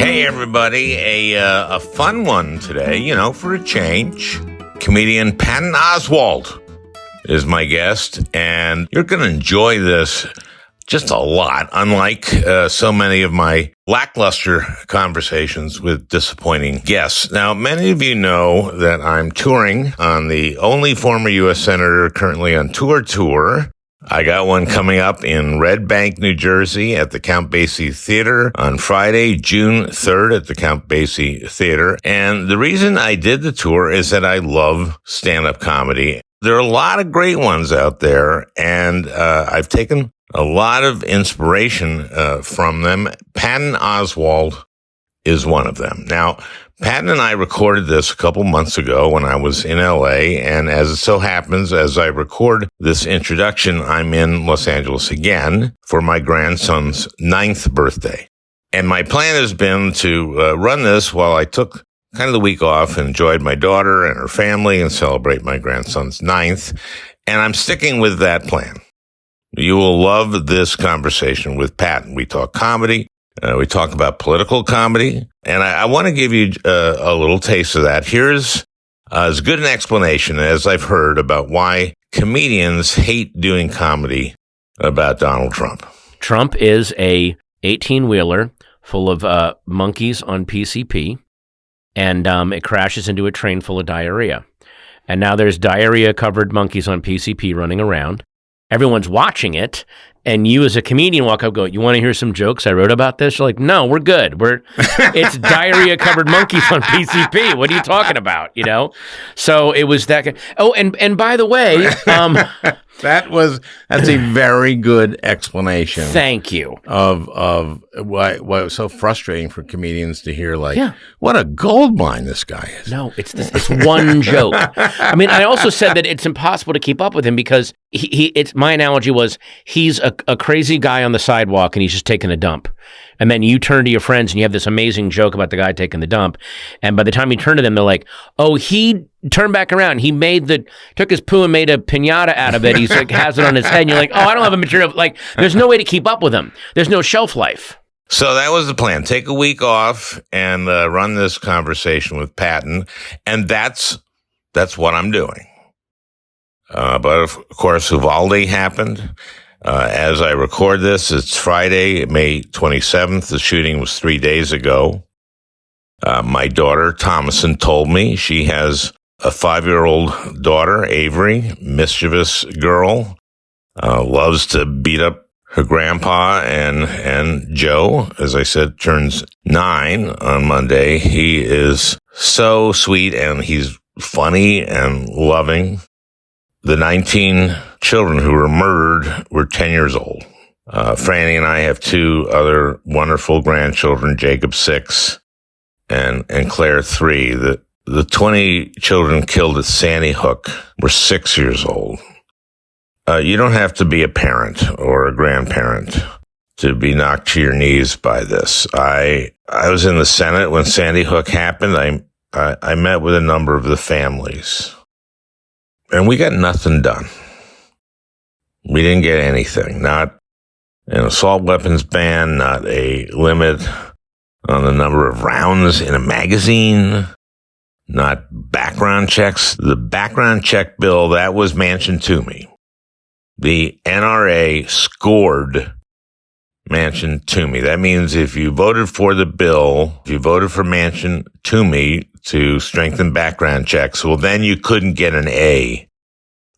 Hey everybody, a fun one today, for a change. Comedian Patton Oswalt is my guest, and you're going to enjoy this just a lot, unlike so many of my lackluster conversations with disappointing guests. Now, many of you know that I'm touring on the only former U.S. Senator currently on tour. I got one coming up in Red Bank, New Jersey at the Count Basie Theater on Friday, June 3rd at the Count Basie Theater. And the reason I did the tour is that I love stand-up comedy. There are a lot of great ones out there, and I've taken a lot of inspiration from them. Patton Oswalt is one of them. Now, Patton and I recorded this a couple months ago when I was in LA, and as it so happens, as I record this introduction, I'm in Los Angeles again for my grandson's 9th birthday. And my plan has been to run this while I took kind of the week off and enjoyed my daughter and her family and celebrate my grandson's 9th. And I'm sticking with that plan. You will love this conversation with Patton. We talk comedy. We talk about political comedy, and I want to give you a little taste of that. Here's as good an explanation as I've heard about why comedians hate doing comedy about Donald Trump. Trump is a 18-wheeler full of monkeys on PCP, and it crashes into a train full of diarrhea. And now there's diarrhea-covered monkeys on PCP running around. Everyone's watching it, and you as a comedian walk up and go, "You want to hear some jokes I wrote about this?" You're like, "No, we're good. It's diarrhea-covered monkeys on PCP. What are you talking about?" So it was that. Oh, and by the way, that's a very good explanation. Thank you. Of why it was so frustrating for comedians to hear, what a gold mine this guy is. No, it's one joke. I mean, I also said that it's impossible to keep up with him because it's my analogy was he's a crazy guy on the sidewalk and he's just taking a dump. And then you turn to your friends and you have this amazing joke about the guy taking the dump. And by the time you turn to them, they're like, "Oh, he turned back around. He took his poo and made a piñata out of it. He's has it on his head." And you're like, "Oh, I don't have a material." There's no way to keep up with him. There's no shelf life. So that was the plan. Take a week off and run this conversation with Patton. And that's what I'm doing. But of course, Uvalde happened. As I record this, it's Friday, May 27th. The shooting was 3 days ago. My daughter, Thomason, told me she has a 5-year-old daughter, Avery, mischievous girl, loves to beat up her grandpa, and Joe, as I said, turns 9 on Monday. He is so sweet, and he's funny and loving. The 19 children who were murdered were 10 years old. Franny and I have 2 other wonderful grandchildren, Jacob 6 and Claire 3. The 20 children killed at Sandy Hook were 6 years old. You don't have to be a parent or a grandparent to be knocked to your knees by this. I was in the Senate when Sandy Hook happened. I met with a number of the families. And we got nothing done. We didn't get anything. Not an assault weapons ban, not a limit on the number of rounds in a magazine, not background checks. The background check bill, that was Manchin Toomey. The NRA scored Manchin Toomey. That means if you voted for the bill, if you voted for Manchin Toomey to strengthen background checks, well, then you couldn't get an A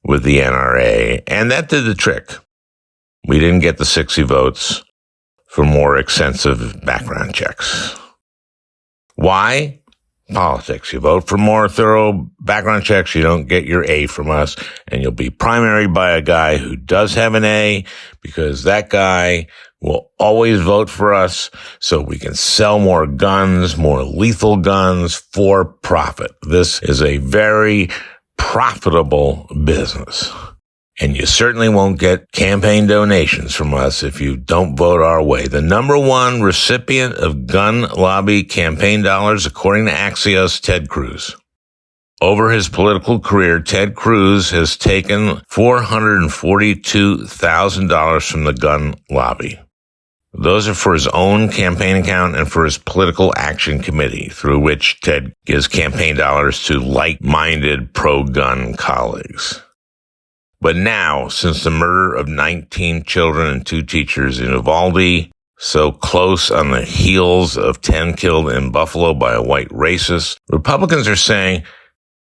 with the NRA. And that did the trick. We didn't get the 60 votes for more extensive background checks. Why? Politics. You vote for more thorough background checks, you don't get your A from us, and you'll be primaried by a guy who does have an A, because that guy will always vote for us so we can sell more guns, more lethal guns for profit. This is a very profitable business. And you certainly won't get campaign donations from us if you don't vote our way. The number one recipient of gun lobby campaign dollars, according to Axios, Ted Cruz. Over his political career, Ted Cruz has taken $442,000 from the gun lobby. Those are for his own campaign account and for his political action committee, through which Ted gives campaign dollars to like-minded pro-gun colleagues. But now, since the murder of 19 children and 2 teachers in Uvalde, so close on the heels of 10 killed in Buffalo by a white racist, Republicans are saying,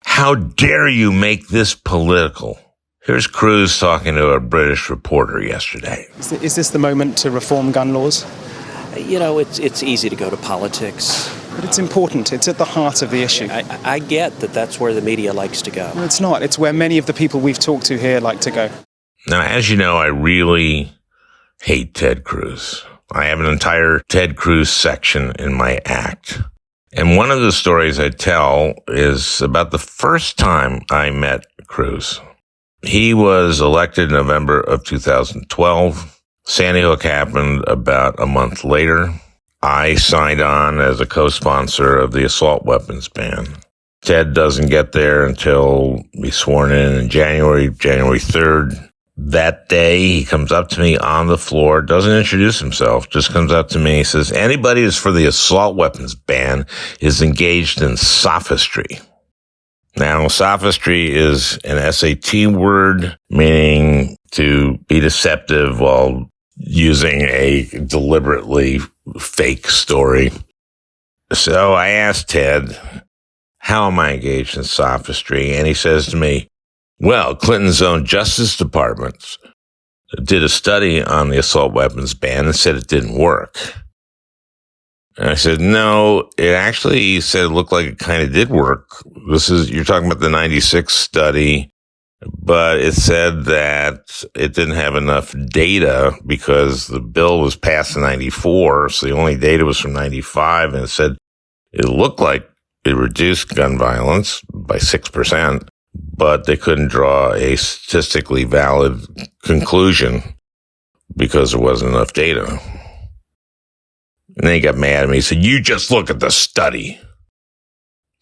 how dare you make this political? Here's Cruz talking to a British reporter yesterday. Is this the moment to reform gun laws? You know, it's easy to go to politics. But it's important. It's at the heart of the issue. I get that that's where the media likes to go. No, it's not. It's where many of the people we've talked to here like to go. Now, as you know, I really hate Ted Cruz. I have an entire Ted Cruz section in my act. And one of the stories I tell is about the first time I met Cruz. He was elected in November of 2012. Sandy Hook happened about a month later. I signed on as a co-sponsor of the assault weapons ban. Ted doesn't get there until he's sworn in January 3rd. That day, he comes up to me on the floor, doesn't introduce himself, just comes up to me. He says, anybody who's for the assault weapons ban is engaged in sophistry. Now, sophistry is an SAT word, meaning to be deceptive while using a deliberately fake story. So I asked Ted, how am I engaged in sophistry? And he says to me, well, Clinton's own Justice Department did a study on the assault weapons ban and said it didn't work. And I said, no, it actually, he said, it looked like it kind of did work. You're talking about the 96 study, but it said that it didn't have enough data because the bill was passed in 94. So the only data was from 95. And it said it looked like it reduced gun violence by 6%, but they couldn't draw a statistically valid conclusion because there wasn't enough data. And then he got mad at me. He said, you just look at the study.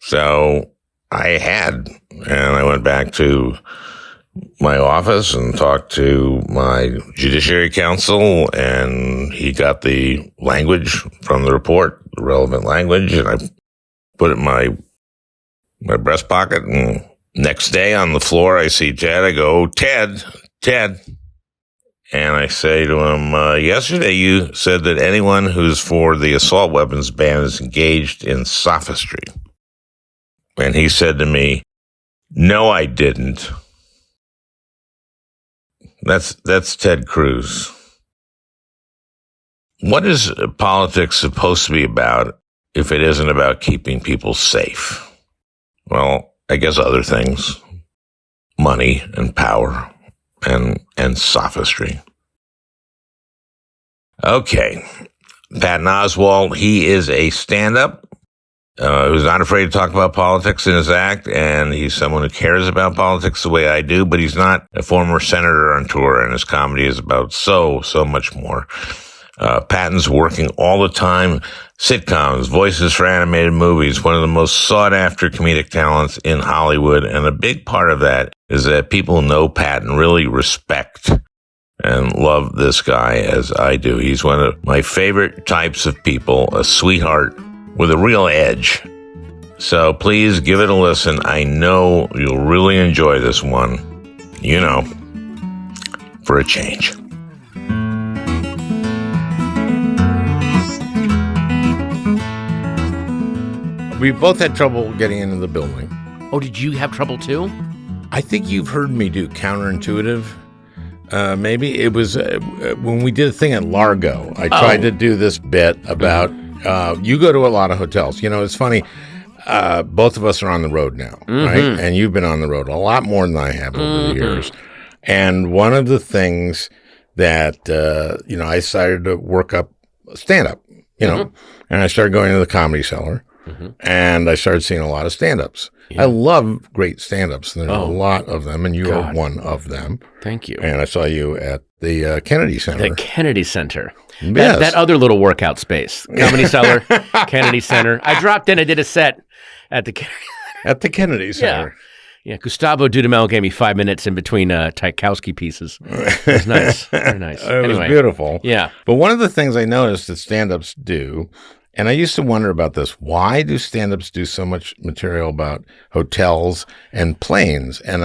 So I had, and I went back to my office and talked to my Judiciary Counsel, and he got the language from the report, the relevant language, and I put it in my breast pocket. And next day on the floor, I see Ted. I go, Ted. And I say to him, yesterday you said that anyone who's for the assault weapons ban is engaged in sophistry. And he said to me, no, I didn't. That's Ted Cruz. What is politics supposed to be about if it isn't about keeping people safe? Well, I guess other things. Money and power. And sophistry. Okay. Patton Oswalt, he is a stand-up who's not afraid to talk about politics in his act, and he's someone who cares about politics the way I do, but he's not a former senator on tour, and his comedy is about so much more. Patton's working all the time. Sitcoms, voices for animated movies, one of the most sought-after comedic talents in Hollywood. And a big part of that is that people who know Patton really respect and love this guy as I do. He's one of my favorite types of people, a sweetheart with a real edge. So please give it a listen. I know you'll really enjoy this one, for a change. We both had trouble getting into the building. Oh, did you have trouble too? I think you've heard me do counterintuitive. Maybe it was when we did a thing at Largo. I tried to do this bit about you go to a lot of hotels. It's funny. Both of us are on the road now, right? And you've been on the road a lot more than I have over the years. And one of the things that I decided to work up stand-up, and I started going to the Comedy Cellar. And I started seeing a lot of stand-ups. Yeah. I love great stand-ups. There's a lot of them, and you are one of them. Thank you. And I saw you at the Kennedy Center. The Kennedy Center. Yes. That other little workout space. Comedy Cellar, Kennedy Center. I dropped in. I did a set at the Kennedy At the Kennedy Center. Yeah, Gustavo Dudamel gave me 5 minutes in between Tchaikovsky pieces. It was nice. Very nice. It was beautiful. Yeah. But one of the things I noticed that stand-ups do, and I used to wonder about this, why do stand-ups do so much material about hotels and planes? And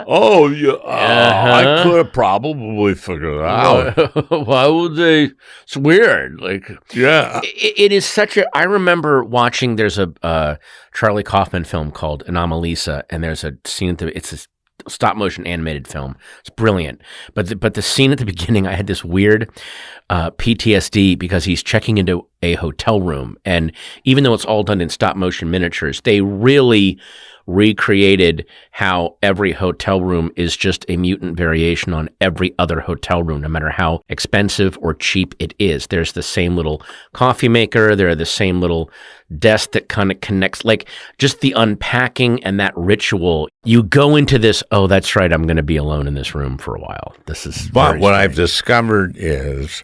oh, yeah. I could have probably figured it out. Why would they? It's weird. Like, Yeah. it is such a. I remember watching. There's a Charlie Kaufman film called Anomalisa, and there's a scene at it's a stop motion animated film. It's brilliant. But the scene at the beginning, I had this weird PTSD because he's checking into a hotel room, and even though it's all done in stop motion miniatures, they really recreated how every hotel room is just a mutant variation on every other hotel room, no matter how expensive or cheap it is. There's the same little coffee maker. There are the same little desk that kind of connects, like just the unpacking and that ritual. You go into this, oh, that's right, I'm going to be alone in this room for a while. This is. But what I've discovered is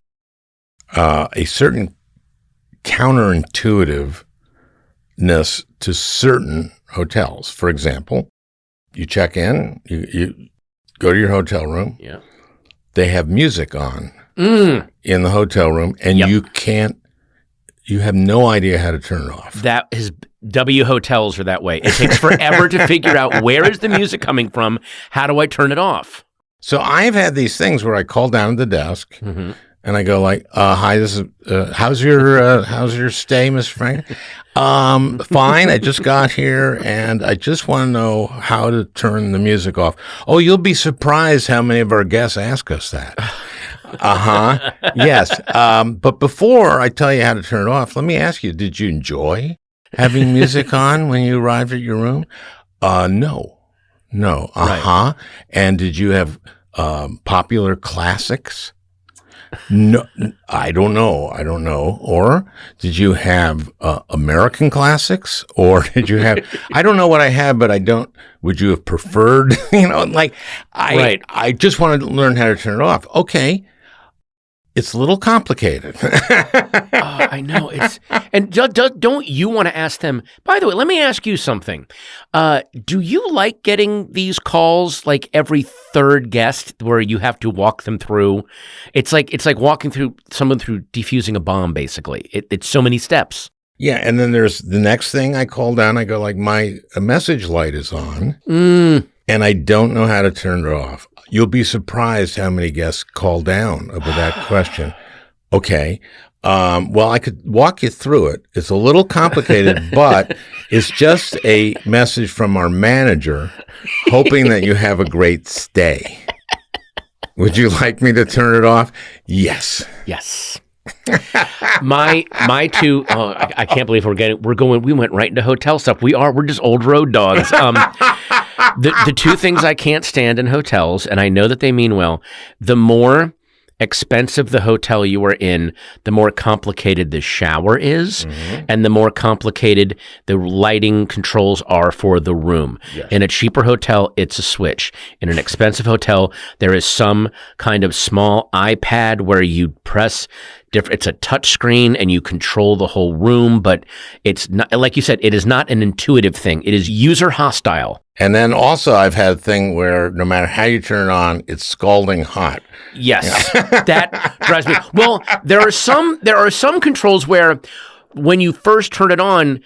a certain counterintuitiveness to certain hotels. For example, you check in, you go to your hotel room. Yeah. They have music on in the hotel room, and you have no idea how to turn it off. That is, W hotels are that way. It takes forever to figure out where is the music coming from. How do I turn it off? So I've had these things where I call down at the desk. Mm-hmm. And I go like, "Hi, this is how's your stay, Mr. Frank? Fine. I just got here, and I just want to know how to turn the music off. Oh, you'll be surprised how many of our guests ask us that. Yes. But before I tell you how to turn it off, let me ask you: did you enjoy having music on when you arrived at your room? No. Right. And did you have popular classics? No, I don't know. Or did you have American classics? Or did you have, I don't know what I had, but I don't, would you have preferred, I just wanted to learn how to turn it off. Okay. It's a little complicated. I know. And don't you want to ask them, by the way, let me ask you something. Do you like getting these calls like every third guest where you have to walk them through? It's like walking through someone through defusing a bomb, basically. It's so many steps. Yeah, and then there's the next thing I call down. I go like, my message light is on, and I don't know how to turn it off. You'll be surprised how many guests call down about that question. Okay. Well, I could walk you through it. It's a little complicated, but it's just a message from our manager hoping that you have a great stay. Would you like me to turn it off? Yes. Yes. my two, I can't believe we went right into hotel stuff. We're just old road dogs. The two things I can't stand in hotels, and I know that they mean well, the more expensive the hotel you are in, the more complicated the shower is, and the more complicated the lighting controls are for the room. Yes. In a cheaper hotel, it's a switch. In an expensive hotel, there is some kind of small iPad where you press it's a touch screen and you control the whole room, but it's not, like you said, it is not an intuitive thing. It is user hostile. And then also I've had a thing where no matter how you turn it on, it's scalding hot. Yes. That drives me. Well, there are some controls where when you first turn it on,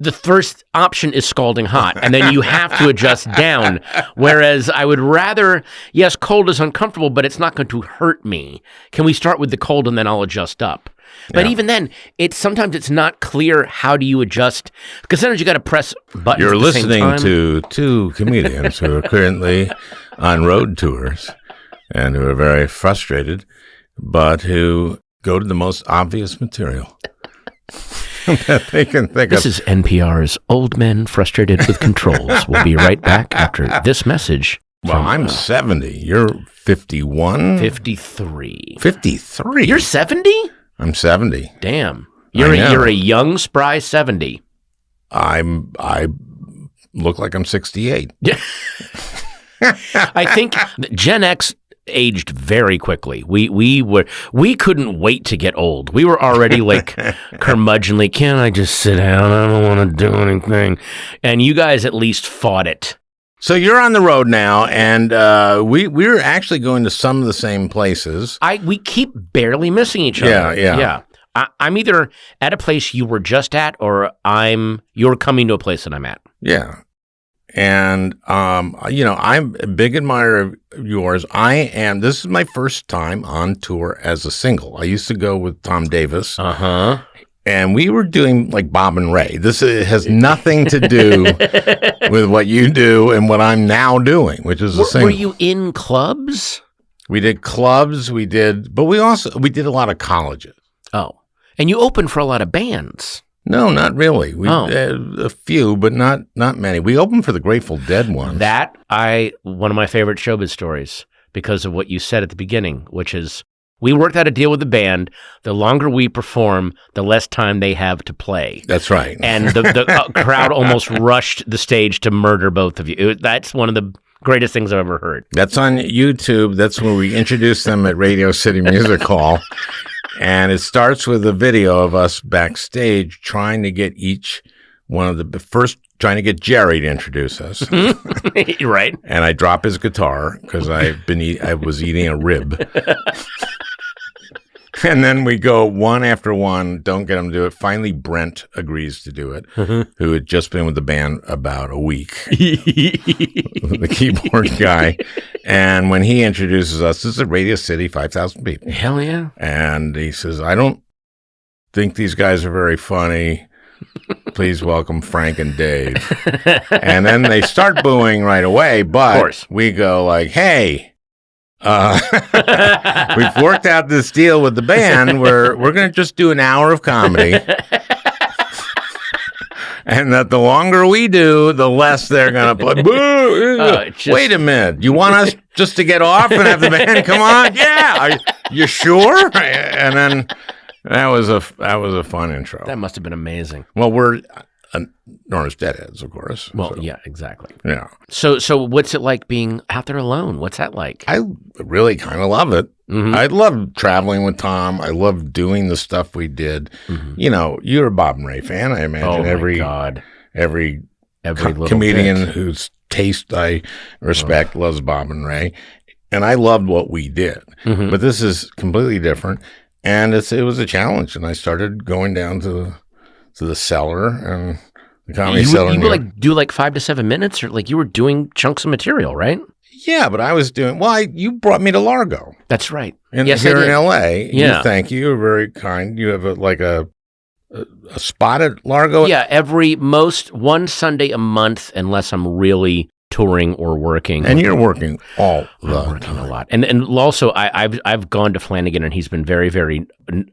the first option is scalding hot, and then you have to adjust down. Whereas I would rather, yes, cold is uncomfortable, but it's not going to hurt me. Can we start with the cold and then I'll adjust up? But even then, sometimes it's not clear how do you adjust, because sometimes you got to press buttons. You're at the same listening time. to two comedians who are currently on road tours and who are very frustrated, but who go to the most obvious material that they can think This of. is NPR's Old Men Frustrated with Controls. We'll be right back after this message. Well, I'm 70. You're 51? 53. 53? You're 70? I'm 70. Damn. You're a young, spry 70. I look like I'm 68. Yeah. I think Gen X aged very quickly. We couldn't wait to get old. We were already like curmudgeonly. Can't I just sit down? I don't want to do anything. And you guys at least fought it. So you're on the road now, and we're actually going to some of the same places. We keep barely missing each other. Yeah. I'm either at a place you were just at, or you're coming to a place that I'm at. Yeah. And, I'm a big admirer of yours. This is my first time on tour as a single. I used to go with Tom Davis. Uh-huh. And we were doing like Bob and Ray. This has nothing to do with what you do and what I'm now doing, which is a single. Were you in clubs? We did clubs, but we did a lot of colleges. Oh. And you opened for a lot of bands. No, not really. A few, but not many. We opened for the Grateful Dead once. One of my favorite showbiz stories, because of what you said at the beginning, which is we worked out a deal with the band. The longer we perform, the less time they have to play. That's right. And the crowd almost rushed the stage to murder both of you. That's one of the greatest things I've ever heard. That's on YouTube. That's when we introduced them at Radio City Music Hall. And it starts with a video of us backstage trying to get trying to get Jerry to introduce us. Right. And I drop his guitar because I was eating a rib. And then we go one after one, don't get him to do it. Finally, Brent agrees to do it, who had just been with the band about a week, the keyboard guy. And when he introduces us, this is at Radio City, 5,000 people. Hell yeah. And he says, I don't think these guys are very funny. Please welcome Frank and Dave. And then they start booing right away, but we go like, hey, we've worked out this deal with the band where we're going to just do an hour of comedy. And that the longer we do, the less they're going to play. Boo! Wait a minute. You want us just to get off and have the band come on? Yeah. Are you sure? And then that was a fun intro. That must have been amazing. Well, we're Norris Deadheads, of course. Well, so. Yeah, exactly. Yeah. So what's it like being out there alone? What's that like? I really kind of love it. Mm-hmm. I love traveling with Tom. I love doing the stuff we did. Mm-hmm. You're a Bob and Ray fan, I imagine. Every comedian whose taste I respect loves Bob and Ray. And I loved what we did. Mm-hmm. But this is completely different. And it was a challenge. And I started going down to the cellar and the comedy cellar. You would do 5 to 7 minutes, or you were doing chunks of material, right? Yeah, but I was doing, you brought me to Largo. That's right. Here in L.A. Yeah. Thank you. You're very kind. You have a spot at Largo? Yeah, one Sunday a month, unless I'm really touring or working. And you're working all the time. Working a lot. And also, I've gone to Flanagan, and he's been very, very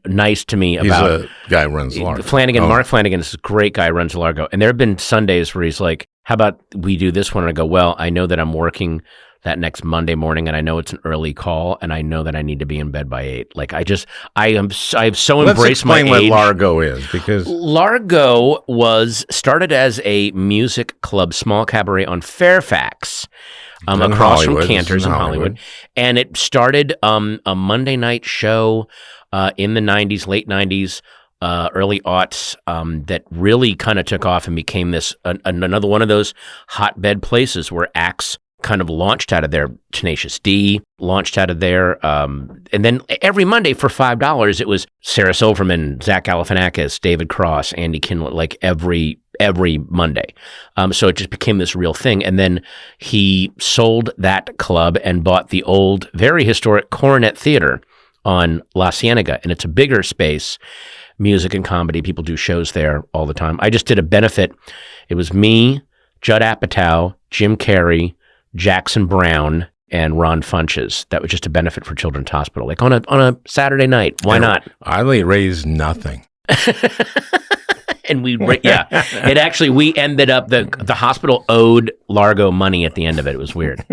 nice to me about... He's a guy who runs Largo. Mark Flanagan is a great guy who runs Largo. And there have been Sundays where he's like, how about we do this one? And I go, well, I know that I'm working that next Monday morning, and I know it's an early call, and I know that I need to be in bed by 8. I've so embraced my age. Let's explain what Largo is, because Largo started as a music club, small cabaret on Fairfax, across from Cantor's in Hollywood, and it started a Monday night show in the 90s, late 90s. Early aughts that really kind of took off and became this another one of those hotbed places where acts kind of launched out of there. Tenacious D launched out of there. And then every Monday for $5, it was Sarah Silverman, Zach Galifianakis, David Cross, Andy Kindler, every Monday. So it just became this real thing. And then he sold that club and bought the old, very historic Coronet Theater on La Cienega. And it's a bigger space, music and comedy. People do shows there all the time. I just did a benefit. It was me, Judd Apatow, Jim Carrey, Jackson Brown, and Ron Funches. That was just a benefit for Children's Hospital, on a Saturday night. Why not? I raised nothing. And we ended up, the hospital owed Largo money at the end of it. It was weird.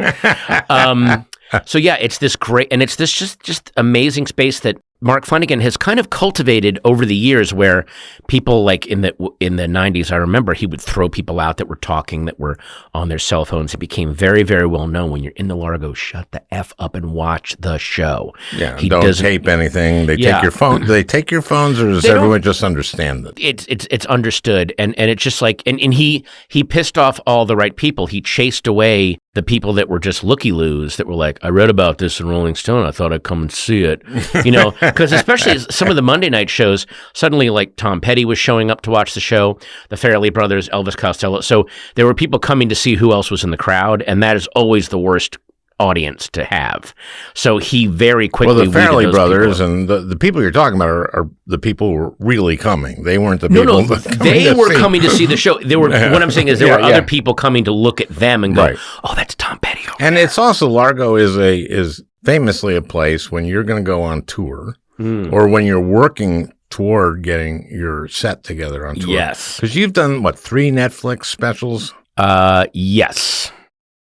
So yeah, it's this great, and it's this just amazing space that Mark Flanagan has kind of cultivated over the years, where people like in the 90s, I remember he would throw people out that were talking, that were on their cell phones. It became very, very well known when you're in the Largo, shut the F up and watch the show. Yeah, he don't tape anything. They take your phone. Do they take your phones, or does everyone just understand it? It's understood, and it's just like, and he pissed off all the right people. He chased away the people that were just looky-loos, that were like, I read about this in Rolling Stone, I thought I'd come and see it. Because especially some of the Monday night shows, suddenly like Tom Petty was showing up to watch the show, the Farrelly brothers, Elvis Costello. So there were people coming to see who else was in the crowd, and that is always the worst audience to have. So he very quickly the Farrelly brothers and the people you're talking about are the people who were really coming. They weren't the people. No, they were coming to see the show. There were. What I'm saying is there were other people coming to look at them and go, "Oh, that's Tom Petty." And it's also, Largo is famously a place when you're going to go on tour, or when you're working toward getting your set together on tour. Yes, because you've done 3 Netflix specials. Yes.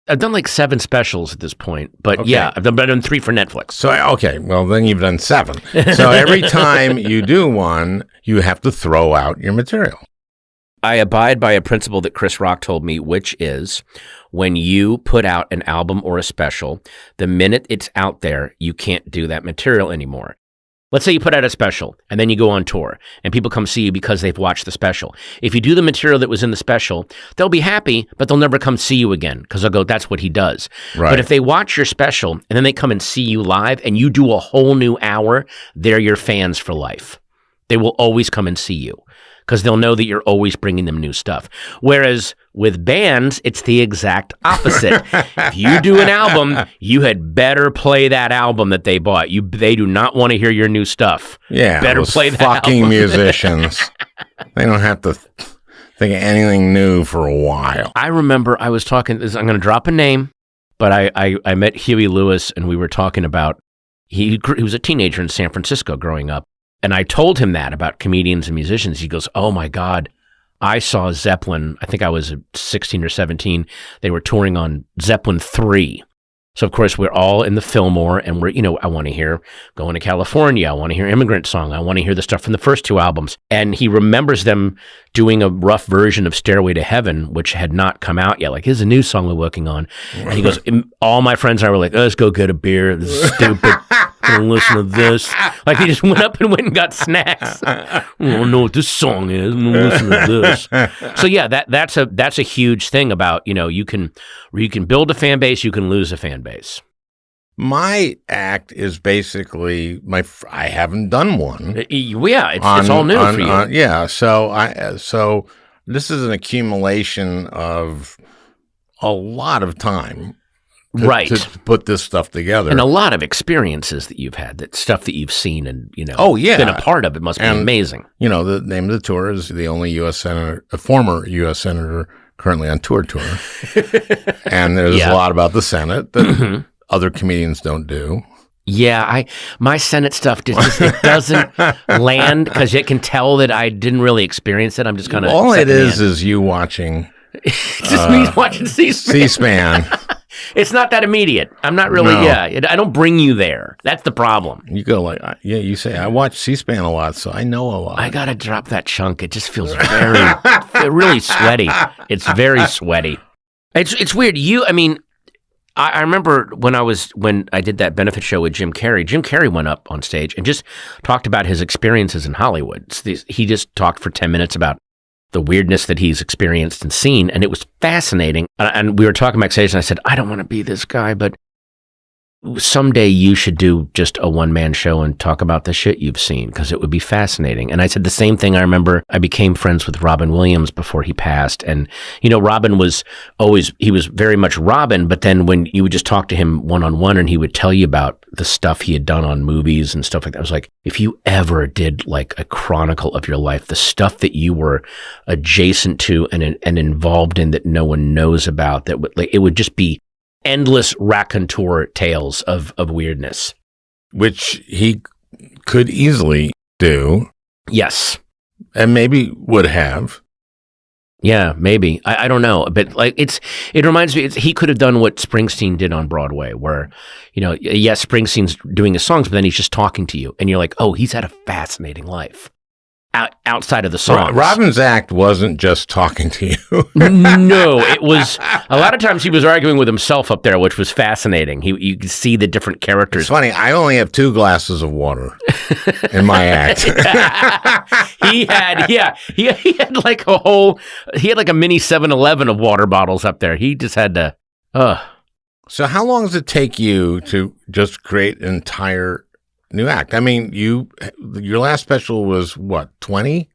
I've done like 7 specials at this point, but yeah, I've done 3 for Netflix. So, well, then you've done 7. So every time you do one, you have to throw out your material. I abide by a principle that Chris Rock told me, which is when you put out an album or a special, the minute it's out there, you can't do that material anymore. Let's say you put out a special and then you go on tour and people come see you because they've watched the special. If you do the material that was in the special, they'll be happy, but they'll never come see you again because they'll go, that's what he does. Right. But if they watch your special and then they come and see you live and you do a whole new hour, they're your fans for life. They will always come and see you because they'll know that you're always bringing them new stuff. Whereas with bands, it's the exact opposite. If you do an album, you had better play that album that they bought. They do not want to hear your new stuff. Yeah, better play that fucking album. Musicians. They don't have to think of anything new for a while. I remember I was talking, I'm going to drop a name, but I met Huey Lewis and we were talking about, he was a teenager in San Francisco growing up. And I told him that about comedians and musicians. He goes, oh my God, I saw Zeppelin. I think I was 16 or 17. They were touring on Zeppelin 3. So, of course, we're all in the Fillmore and I want to hear Going to California. I want to hear Immigrant Song. I want to hear the stuff from the first 2 albums. And he remembers them doing a rough version of Stairway to Heaven, which had not come out yet. Like, here's a new song we're working on. And he goes, all my friends and I were like, let's go get a beer. This is stupid. Don't listen to this. Like, he just went up and went and got snacks. I don't know what this song is. Don't listen to this. So yeah, that's a huge thing about, you can build a fan base, you can lose a fan base. My act is basically I haven't done one. Yeah, it's all new for you. Yeah, so this is an accumulation of a lot of time. To put this stuff together. And a lot of experiences that you've had, that stuff that you've seen and, been a part of. It must be amazing. The name of the tour is the only U.S. senator, a former U.S. senator currently on tour. And there's a lot about the Senate that other comedians don't do. Yeah, my Senate stuff it doesn't land because it can tell that I didn't really experience it. I'm just kind of all it is you watching. It's just me watching C-SPAN. It's not that immediate. I'm not really, I don't bring you there. That's the problem. You go like, you say, I watch C-SPAN a lot, so I know a lot. I got to drop that chunk. It just feels really sweaty. It's very sweaty. It's weird. I remember when I did that benefit show with Jim Carrey. Jim Carrey went up on stage and just talked about his experiences in Hollywood. He just talked for 10 minutes about the weirdness that he's experienced and seen, and it was fascinating. And we were talking backstage, and I said, I don't want to be this guy, but someday you should do just a one-man show and talk about the shit you've seen, because it would be fascinating. And I said the same thing. I remember I became friends with Robin Williams before he passed. And, Robin was he was very much Robin, but then when you would just talk to him one-on-one and he would tell you about the stuff he had done on movies and stuff like that, I was like, if you ever did like a chronicle of your life, the stuff that you were adjacent to and involved in that no one knows about, it would just be endless raconteur tales of weirdness. Which he could easily do. Yes. And maybe would have. Yeah, maybe. I don't know. But like it reminds me, he could have done what Springsteen did on Broadway, where, yes, Springsteen's doing his songs, but then he's just talking to you. And you're like, oh, he's had a fascinating life outside of the songs. Robin's act wasn't just talking to you. No, it was, a lot of times he was arguing with himself up there, which was fascinating. You could see the different characters. It's funny, I only have 2 glasses of water in my act. He had like a mini 7-Eleven of water bottles up there. He just had to, So how long does it take you to just create an entire new act? I mean, your last special was what, 20?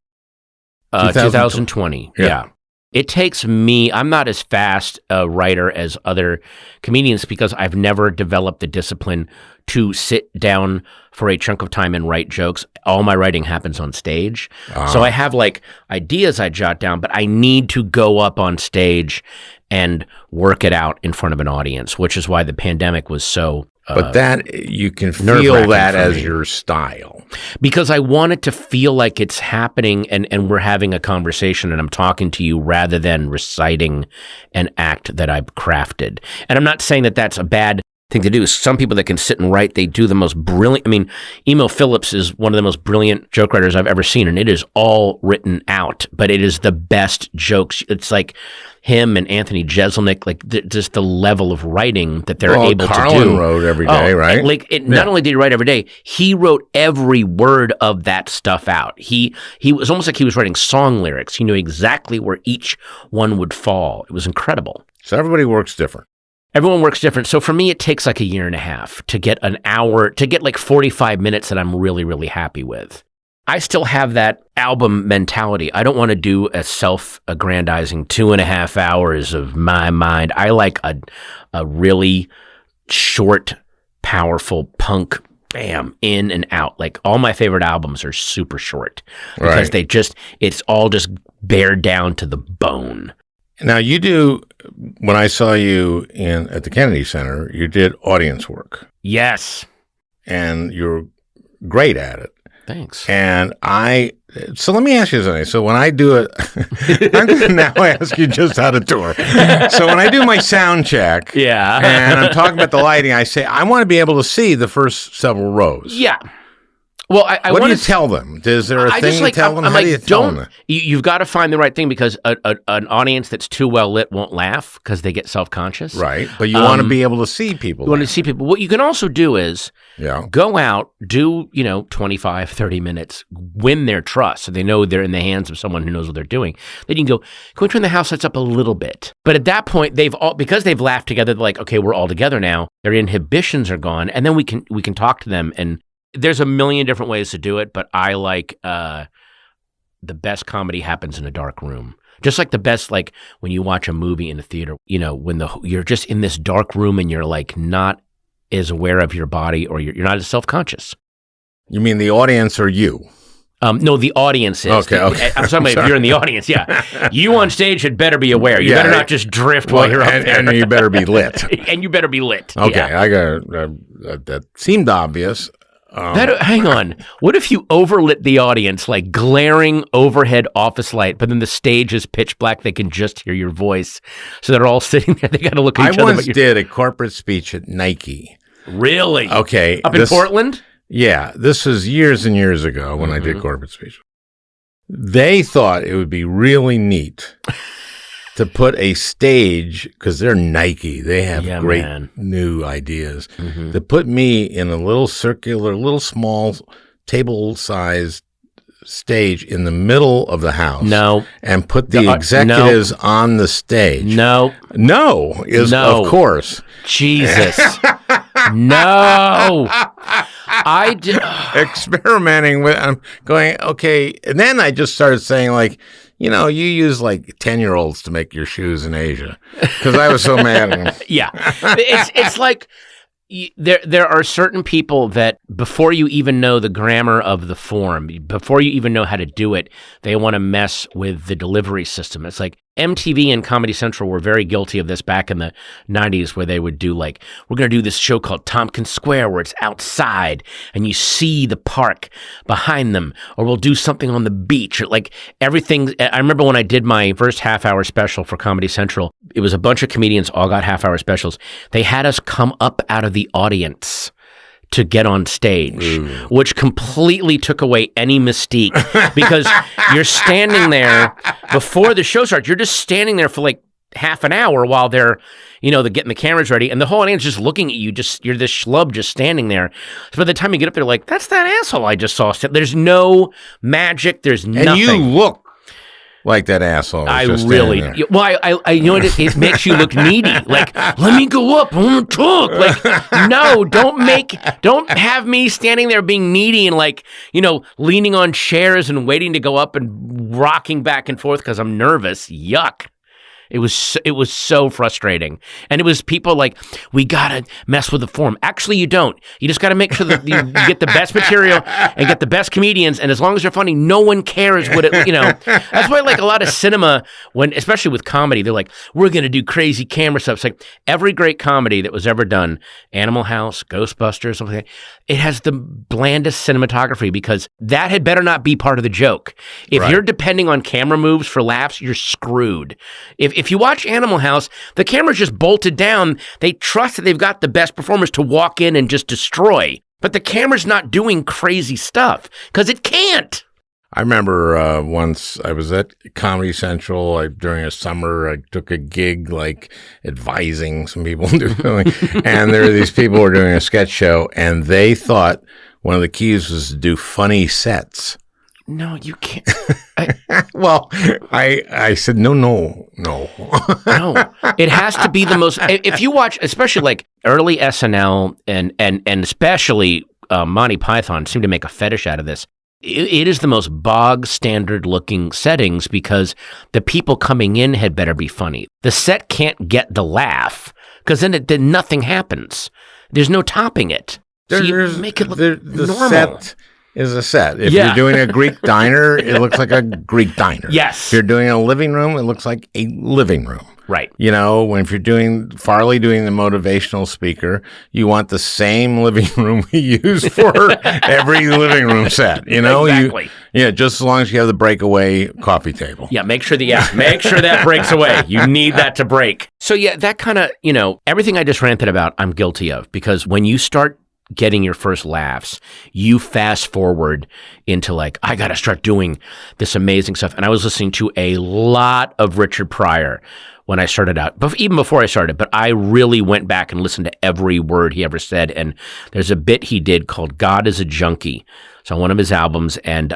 2020. Yeah. It takes me, I'm not as fast a writer as other comedians because I've never developed the discipline to sit down for a chunk of time and write jokes. All my writing happens on stage. So I have like ideas I jot down, but I need to go up on stage and work it out in front of an audience, which is why the pandemic was so but that you can feel that as your style. Because I want it to feel like it's happening and we're having a conversation and I'm talking to you rather than reciting an act that I've crafted. And I'm not saying that that's a bad thing to do. Some people that can sit and write, they do the most brilliant. I mean, Emo Phillips is one of the most brilliant joke writers I've ever seen, and it is all written out, but it is the best jokes. It's like him and Anthony Jeselnik, like just the level of writing that they're able Carlin to do. Wrote every day, right? Not only did he write every day, he wrote every word of that stuff out. He was almost like he was writing song lyrics. He knew exactly where each one would fall. It was incredible. So everybody works different. Everyone works different. So for me, it takes like a year and a half to get an hour, to get like 45 minutes that I'm really, really happy with. I still have that album mentality. I don't want to do a self-aggrandizing 2.5 hours of my mind. I like a really short, powerful punk, bam, in and out. Like all my favorite albums are super short because it's all just bared down to the bone. Now when I saw you at the Kennedy Center, you did audience work. Yes. And you're great at it. Thanks. And so let me ask you something. So when I do it, I'm going to now ask you just how to tour. So when I do my sound check, and I'm talking about the lighting, I say, I want to be able to see the first several rows. Yeah. Well, what do you tell them? Is there a thing you tell them? How do you tell them? You've got to find the right thing because an audience that's too well lit won't laugh because they get self-conscious. Right, but you want to be able to see people. You want to see people. What you can also do is go out, do 25, 30 minutes, win their trust so they know they're in the hands of someone who knows what they're doing. Then you can go, can we turn the house lights up a little bit? But at that point, because they've laughed together, they're like, okay, we're all together now. Their inhibitions are gone, and then we can talk to them and. There's a million different ways to do it, but I like the best comedy happens in a dark room. Just like the best, like when you watch a movie in a theater, when you're just in this dark room and you're like not as aware of your body or you're not as self-conscious. You mean the audience or you? No, the audience is. Okay. I'm talking about if you're in the audience, yeah. You on stage had better be aware. You better not just drift while you're up there. And you better be lit. And you better be lit. Okay, yeah. I got that seemed obvious. Hang on. What if you overlit the audience, like glaring overhead office light, but then the stage is pitch black? They can just hear your voice. So they're all sitting there. They got to look at each other. I once did a corporate speech at Nike. Really? Okay. Up in Portland? Yeah. This was years and years ago when I did corporate speech. They thought it would be really neat to put a stage, because they're Nike, they have great new ideas, to put me in a little circular, little small table-sized stage in the middle of the house. No. And put the executives on the stage. No. No is, of course. Jesus. No. I did. Experimenting with, I'm going, okay. And then I just started saying, like, you use like 10-year-olds to make your shoes in Asia, because I was so mad at them. Yeah. It's like there are certain people that before you even know the grammar of the form, before you even know how to do it, they want to mess with the delivery system. It's like, MTV and Comedy Central were very guilty of this back in the 90s, where they would do like, we're going to do this show called Tompkins Square where it's outside and you see the park behind them, or we'll do something on the beach, or like everything. I remember when I did my first half-hour special for Comedy Central, it was a bunch of comedians all got half-hour specials. They had us come up out of the audience to get on stage, which completely took away any mystique, because you're standing there before the show starts. You're just standing there for like half an hour while they're, they're getting the cameras ready, and the whole audience just looking at you. You're this schlub just standing there. So by the time you get up there, like, that's that asshole I just saw. There's no magic. There's nothing. And you look like that asshole. I really, well, I you know what, it makes you look needy. Like, let me go up, I want to talk. Like, no, don't have me standing there being needy and like, leaning on chairs and waiting to go up and rocking back and forth because I'm nervous. Yuck. It was so frustrating. And it was people like, we got to mess with the form. Actually, you don't. You just got to make sure that you get the best material and get the best comedians. And as long as they're funny, no one cares what it, That's why like a lot of cinema, especially with comedy, they're like, we're going to do crazy camera stuff. It's like every great comedy that was ever done, Animal House, Ghostbusters, something like that, it has the blandest cinematography, because that had better not be part of the joke. If you're depending on camera moves for laughs, you're screwed. If you watch Animal House, the camera's just bolted down. They trust that they've got the best performers to walk in and just destroy. But the camera's not doing crazy stuff, because it can't. I remember once I was at Comedy Central during a summer. I took a gig like advising some people doing, and there were these people who were doing a sketch show, and they thought one of the keys was to do funny sets. No, you can't. Well, I said, no. No, it has to be the most, if you watch, especially like early SNL and especially Monty Python seem to make a fetish out of this. It is the most bog standard looking settings, because the people coming in had better be funny. The set can't get the laugh, because then nothing happens. There's no topping it. So you make it look normal. Set is a set. If you're doing a Greek diner, it looks like a Greek diner. Yes. If you're doing a living room, it looks like a living room. Right. If you're doing Farley doing the motivational speaker, you want the same living room we use for every living room set. Exactly. Just as long as you have the breakaway coffee table. Yeah, make sure that breaks away. You need that to break. So that kind of, everything I just ranted about, I'm guilty of, because when you start getting your first laughs, you fast forward into like, I got to start doing this amazing stuff. And I was listening to a lot of Richard Pryor when I started out, but even before I started, but I really went back and listened to every word he ever said. And there's a bit he did called God is a Junkie. It's on one of his albums, and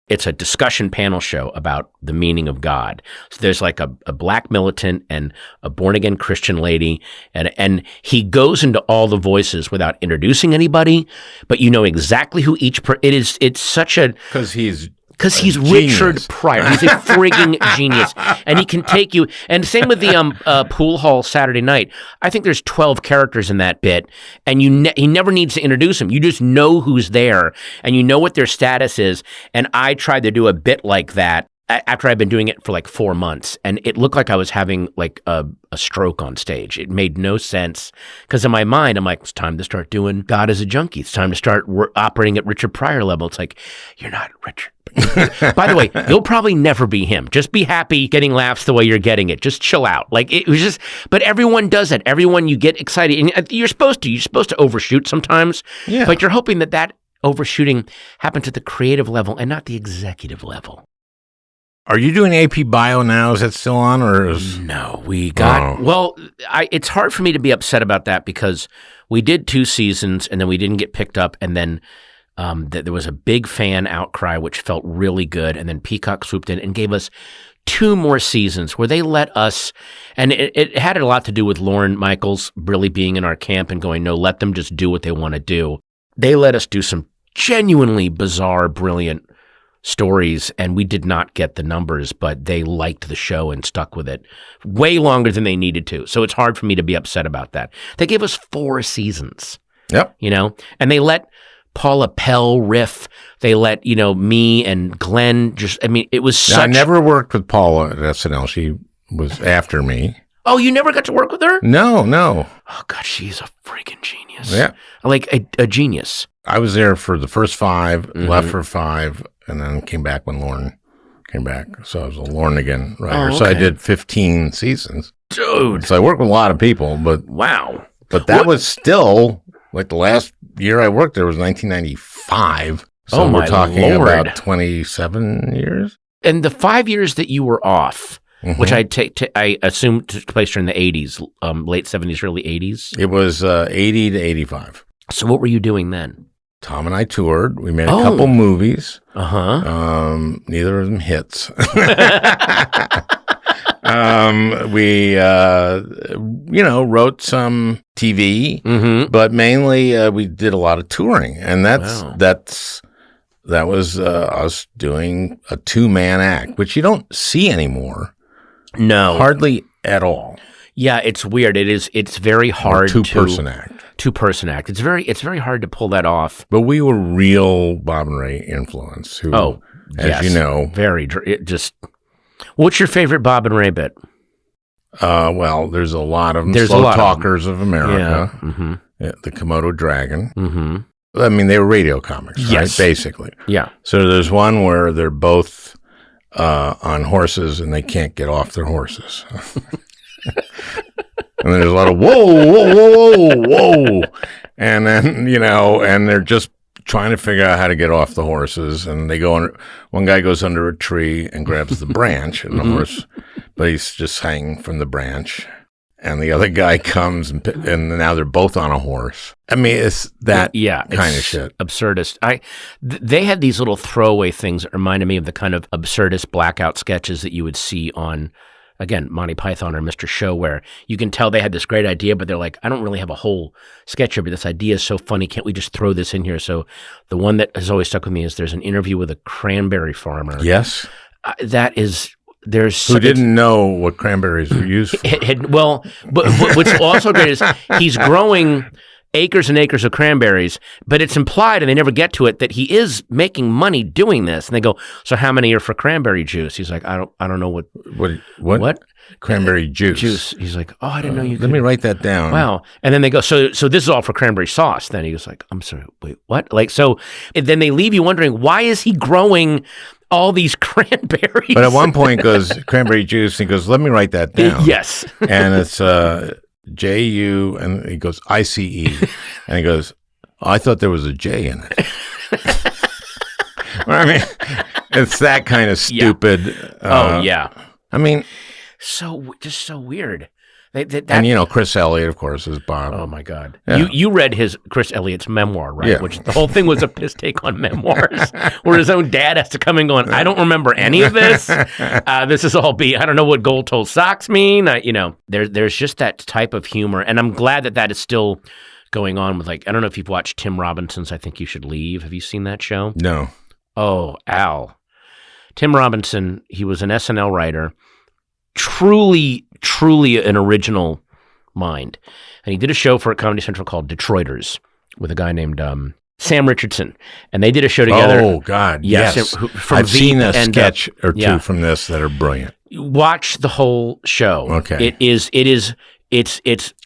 it's a discussion panel show about the meaning of God. So there's like a black militant and a born-again Christian lady, and he goes into all the voices without introducing anybody, but you know exactly who it's such a... Because he's Richard Pryor. He's a frigging genius. And he can take you. And same with the pool hall Saturday night. I think there's 12 characters in that bit. And he never needs to introduce them. You just know who's there. And you know what their status is. And I tried to do a bit like that after I'd been doing it for like 4 months. And it looked like I was having like a stroke on stage. It made no sense. Because in my mind, I'm like, it's time to start doing God is a Junkie. It's time to start operating at Richard Pryor level. It's like, you're not Richard. By the way, you'll probably never be him. Just be happy getting laughs the way you're getting it. Just chill out. Like, it was just, but everyone does it. Everyone, you get excited. And you're supposed to overshoot sometimes. Yeah. But you're hoping that overshooting happens at the creative level and not the executive level. Are you doing AP Bio now? Is that still on, or No, we got... Oh. Well, it's hard for me to be upset about that, because we did 2 seasons and then we didn't get picked up, and then there was a big fan outcry, which felt really good, and then Peacock swooped in and gave us 2 more seasons where they let us, and it had a lot to do with Lorne Michaels really being in our camp and going, no, let them just do what they want to do. They let us do some genuinely bizarre, brilliant stories, and we did not get the numbers, but they liked the show and stuck with it way longer than they needed to. So it's hard for me to be upset about that. They gave us 4 seasons. Yep. And they let Paula Pell riff. They let, me and Glenn it was such... I never worked with Paula at SNL. She was after me. Oh, you never got to work with her? No. Oh, God, she's a freaking genius. Yeah. Like a genius. I was there for the first 5, left for 5, and then came back when Lauren came back. So I was a Lauren again writer. Oh, So I okay. did 15 seasons. Dude. So I worked with a lot of people, but Wow. that was still, like the last year I worked there was 1995. So Oh, my we're talking Lord. about 27 years. And the 5 years that you were off, which I assume took place during the 80s, late 70s, early 80s. It was 80 to 85. So what were you doing then? Tom and I toured. We made a couple movies. Uh-huh. Neither of them hits. We, wrote some TV, but mainly we did a lot of touring, and that was us doing a 2-man act, which you don't see anymore. No. Hardly at all. Yeah, it's weird. It's very hard to two-person act. Two-person act. It's very hard to pull that off. But we were real Bob and Ray influence. Who, as you know, What's your favorite Bob and Ray bit? Well, there's a lot of them. There's Slow a lot Talkers of America. Yeah. Yeah, the Komodo Dragon. Mm-hmm. I mean, they were radio comics, right? Yes. Basically. Yeah. So there's one where they're both on horses and they can't get off their horses. And there's a lot of whoa. And then, and they're just trying to figure out how to get off the horses. And they go under, one guy goes under a tree and grabs the branch and the horse, but he's just hanging from the branch. And the other guy comes and now they're both on a horse. I mean, it's that kind of shit. Absurdist. They had these little throwaway things that reminded me of the kind of absurdist blackout sketches that you would see on, again, Monty Python or Mr. Show, where you can tell they had this great idea, but they're like, I don't really have a whole sketch here, but this idea is so funny. Can't we just throw this in here? So the one that has always stuck with me is there's an interview with a cranberry farmer. Yes. Who didn't know what cranberries were used for. But what's also great is he's growing acres and acres of cranberries, but it's implied, and they never get to it, that he is making money doing this. And they go, so how many are for cranberry juice? He's like, I don't know what cranberry juice. He's like, oh, I didn't know you could. Let me write that down. Wow. And then they go, so this is all for cranberry sauce. Then he goes like, I'm sorry, wait, what? Like, so and then they leave you wondering, why is he growing all these cranberries? But at one point goes cranberry juice, and he goes, let me write that down. Yes. And it's J-U, and he goes, I-C-E. And he goes, I thought there was a J in it. I mean, it's that kind of stupid. Yeah. I mean, just so weird. And Chris Elliott, of course, is Bob. Oh my God! Yeah. You read Chris Elliott's memoir, right? Yeah. Which the whole thing was a piss take on memoirs, where his own dad has to come in going, I don't remember any of this. This is all I don't know what gold-toed socks mean. There's just that type of humor, and I'm glad that is still going on with, like, I don't know if you've watched Tim Robinson's I Think You Should Leave. Have you seen that show? No. Oh, Al. Tim Robinson, he was an SNL writer. Truly an original mind. And he did a show for Comedy Central called Detroiters with a guy named Sam Richardson. And they did a show together. Oh, God, yes. I've seen a sketch or two from this that are brilliant. Watch the whole show. Okay. It's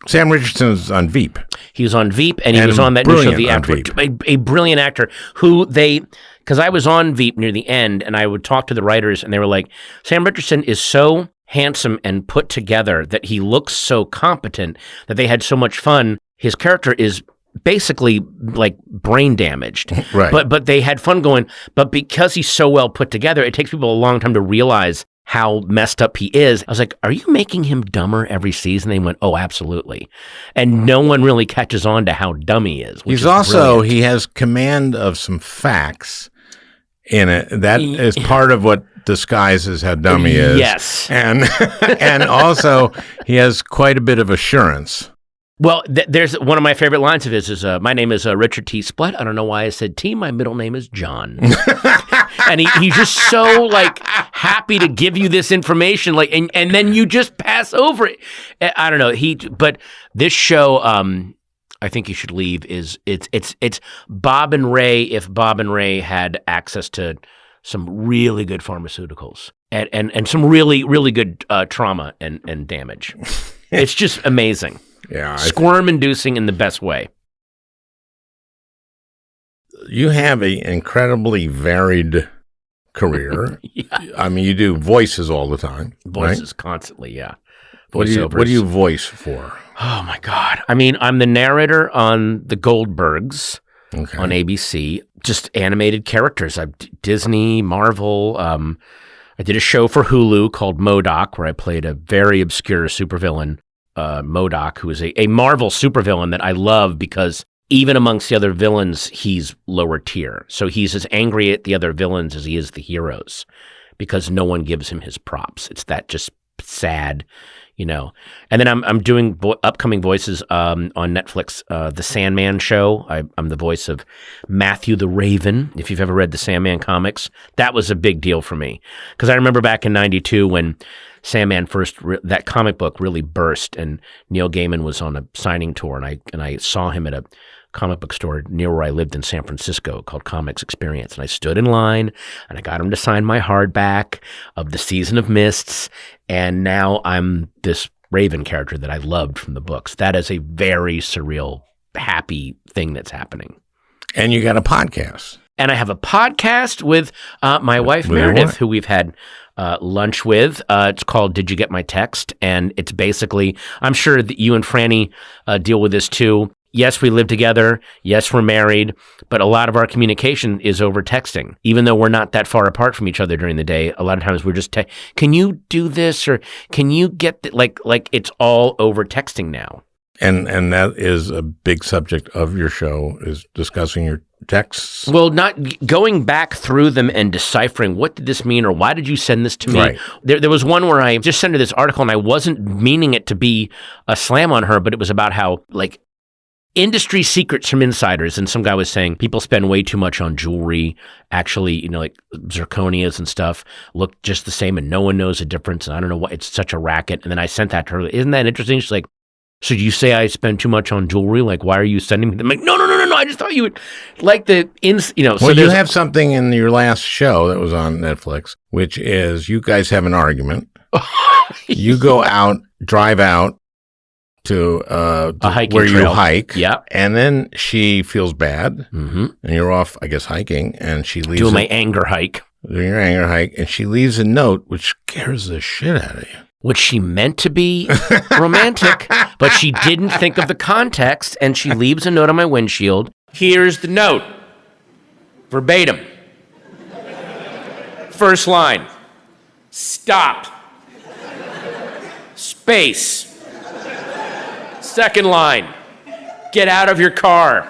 Sam Richardson's on Veep. He was on Veep, and he was on that new show, The Actor. A brilliant actor because I was on Veep near the end, and I would talk to the writers, and they were like, Sam Richardson is so handsome and put together that he looks so competent that they had so much fun. His character is basically like brain damaged. Right. But they had fun going, but because he's so well put together, it takes people a long time to realize how messed up he is. I was like, are you making him dumber every season? They went, oh, absolutely. And no one really catches on to how dumb he is. He has command of some facts in it. That is part of what disguises how dumb he is. Yes. And also he has quite a bit of assurance. Well, there's one of my favorite lines of his is, my name is Richard T. Splett. I don't know why I said T. My middle name is John. And he's just so like happy to give you this information, like, and then you just pass over it. I don't know. But this show, I Think You Should Leave it's Bob and Ray if Bob and Ray had access to some really good pharmaceuticals. and some really, really good trauma and damage. It's just amazing. Yeah. Squirm-inducing in the best way. You have an incredibly varied career. Yeah. I mean, you do voices all the time. Voices right? constantly, yeah. What do you voice for? Oh, my God. I mean, I'm the narrator on The Goldbergs on ABC, just animated characters. Disney, Marvel. I did a show for Hulu called MODOK, where I played a very obscure supervillain, MODOK, who is a Marvel supervillain that I love because even amongst the other villains, he's lower tier. So he's as angry at the other villains as he is the heroes because no one gives him his props. It's that just sad, And then I'm doing upcoming voices on Netflix, The Sandman show. I'm the voice of Matthew the Raven. If you've ever read the Sandman comics, that was a big deal for me because I remember back in '92 when Sandman first that comic book really burst, and Neil Gaiman was on a signing tour, and I saw him at a comic book store near where I lived in San Francisco called Comics Experience. And I stood in line and I got him to sign my hardback of The Season of Mists. And now I'm this Raven character that I loved from the books. That is a very surreal, happy thing that's happening. And you got a podcast. And I have a podcast with my wife, Meredith, who we've had lunch with. It's called Did You Get My Text? And it's basically, I'm sure that you and Franny deal with this too. Yes, we live together. Yes, we're married. But a lot of our communication is over texting. Even though we're not that far apart from each other during the day, a lot of times we're just, can you do this? Or can you get, like it's all over texting now. And that is a big subject of your show, is discussing your texts. Well, not going back through them and deciphering what did this mean or why did you send this to me? Right. There was one where I just sent her this article and I wasn't meaning it to be a slam on her, but it was about how, industry secrets from insiders, and some guy was saying people spend way too much on jewelry. Actually, like zirconias and stuff look just the same, and no one knows the difference. And I don't know why it's such a racket. And then I sent that to her. Isn't that interesting? She's like, "So you say I spend too much on jewelry? Like, why are you sending me?" I'm like, "No. I just thought you would like the Well, So you have something in your last show that was on Netflix, which is you guys have an argument. You go out, drive out to a hiking where trail. You hike, yeah, and then she feels bad, and you're off, I guess, hiking, and she leaves doing my anger hike, and she leaves a note which scares the shit out of you. Which she meant to be romantic, but she didn't think of the context, and she leaves a note on my windshield. Here's the note, verbatim. First line: stop. Space. Second line: get out of your car.